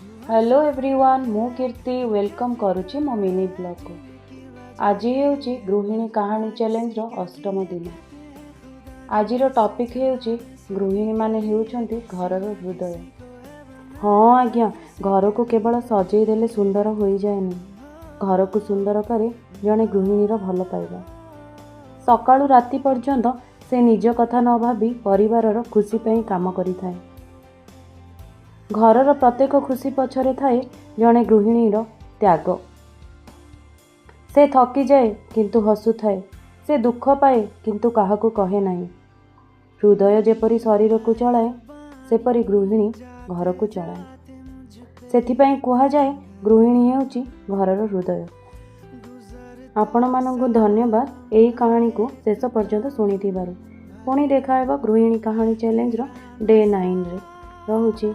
Hello everyone मु कीर्ति welcome करुच्ची मो mini blog को। आज हेउची गृहिणी कहानी चैलेंज रो अष्टम दिन। आज टॉपिक हेउची गृहिणी माने हेउचंती घरर हृदय। हाँ आज्ञा, घर को केवल सजई देले सुंदर हो जाएनी, घर को सुंदर करे जड़े गृहिणीर भल पाइबा। सकाळु राति पर्यंत से निज कथा न भाबी परिवारर खुशी पई काम करिथाए। घरर प्रत्येक खुशी पछरे थाए जड़े गृहिणीर त्याग। से थकी जाए किंतु हसु थाए, से दुख पाए किंतु काहाकू कहे नहीं। हृदय जेपरी शरीर को चलाए सेपरी गृहिणी घर को चलाए। सेथिपाई कुहा जाए गृहिणी हेउची घरर हृदय। आपण मानकु धन्यवाद एही कहानी को शेष पर्यंत शुणिथिबारु। पुणी देखा हेबा गृहिणी कहानी चैलेंज रो डे 9 रे। रहुची।